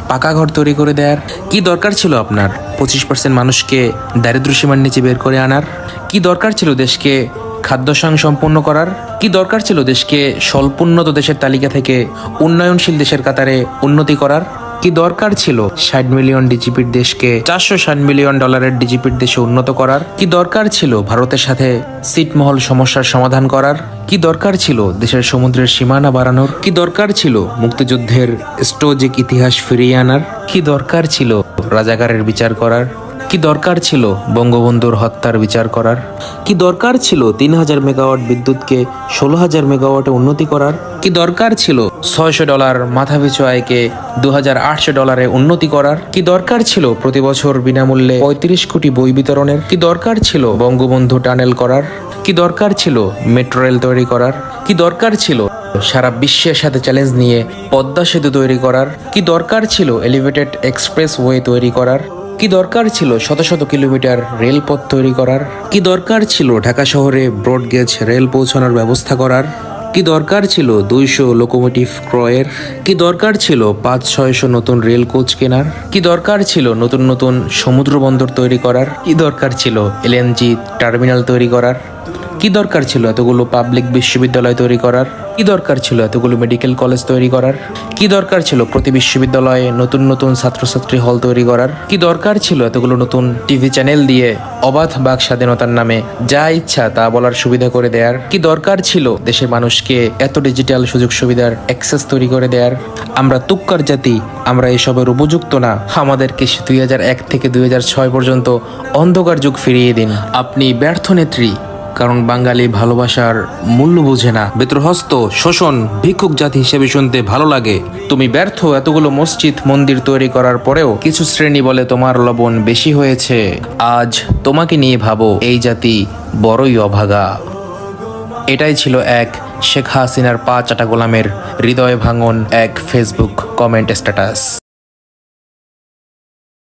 পাকা ঘর তৈরি করে দেয়ার? কি দরকার ছিল আপনার 25% মানুষকে দারিদ্র্য সীমার নিচে বের করে আনার? কি দরকার ছিল দেশকে খাদ্য সম্পন্ন করার? কি দরকার ছিল দেশকে স্বল্পোন্নত দেশের তালিকা থেকে উন্নয়নশীল দেশের কাতারে উন্নতি করার? কি দরকার ছিল 60 মিলিয়ন ডিজিপির দেশকে 460 মিলিয়ন ডলারের ডিজিপির দেশে উন্নত করার? কি দরকার ছিল ভারতের সাথে ছিটমহল সমস্যার সমাধান করার? কি দরকার ছিল দেশের সমুদ্রের সীমানা বাড়ানোর? কি দরকার ছিল মুক্তিযুদ্ধের স্টোজিক ইতিহাস ফিরিয়ে আনার? কি দরকার ছিল রাজাকারের বিচার করার? কি দরকার ছিল বঙ্গবন্ধুর হত্যার বিচার করার? কি দরকার ছিল 3000 মেগাওয়াট বিদ্যুৎকে 16,000 মেগাওয়াটে উন্নতি করার? কি দরকার ছিল $600 মাথাপিছু আয়কে $2,800 উন্নতি করার? কি দরকার ছিল প্রতি বছর বিনামূল্যে 35 কোটি বই বিতরণের? কি দরকার ছিল বঙ্গবন্ধু টানেল করার? কি দরকার ছিল মেট্রো রেল তৈরি করার? কি দরকার ছিল সারা বিশ্বের সাথে চ্যালেঞ্জ নিয়ে পদ্মা সেতু তৈরি করার? কি দরকার ছিল এলিভেটেড এক্সপ্রেস ওয়ে তৈরি করার? কি দরকার ছিল শত শত কিলোমিটার রেলপথ তৈরি করার? কি দরকার ছিল ঢাকা শহরে ব্রডগেজ রেল পৌঁছানোর ব্যবস্থা করার? কি দরকার ছিল 200 লোকোমোটিভ ক্রয়ের? কি দরকার ছিল 500-600 নতুন রেল কোচ কেনার? কি দরকার ছিল নতুন নতুন সমুদ্র বন্দর তৈরি করার? কি দরকার ছিল এলএনজি টার্মিনাল তৈরি করার? কি দরকার ছিল এতগুলো পাবলিক বিশ্ববিদ্যালয় তৈরি করার? কি দরকার ছিল এতগুলো মেডিকেল কলেজ তৈরি করার? কি দরকার ছিল প্রতি বিশ্ববিদ্যালয়ে নতুন নতুন ছাত্রছাত্রী হল তৈরি করার? কি দরকার ছিল এতগুলো নতুন টিভি চ্যানেল দিয়ে অবাধ বাক স্বাধীনতার নামে যা ইচ্ছা তা বলার সুবিধা করে দেয়ার? কি দরকার ছিল দেশের মানুষকে এত ডিজিটাল সুযোগ সুবিধার অ্যাক্সেস তৈরি করে দেয়ার? আমরা তুক্কার জাতি, আমরা এসবের উপযুক্ত না। আমাদেরকে 2001 থেকে 2006 পর্যন্ত অন্ধকার যুগ ফিরিয়ে দিন। আপনি ব্যর্থ নেত্রী, কারণ বাঙালি ভালোবাসার মূল্য বোঝে না। বেত্রহস্ত শোষণ ভিক্ষুক জাতি হিসেবে শুনতে ভালো লাগে। তুমি ব্যর্থ এতগুলো মসজিদ মন্দির তৈরি করার পরেও কিছু শ্রেণী বলে তোমার লবণ বেশি হয়েছে। আজ তোমাকে নিয়ে ভাবো, এই জাতি বড়ই অভাগা। এটাই ছিল এক শেখ হাসিনার পা চাটা গোলামের হৃদয় ভাঙন এক ফেসবুক কমেন্ট স্ট্যাটাস।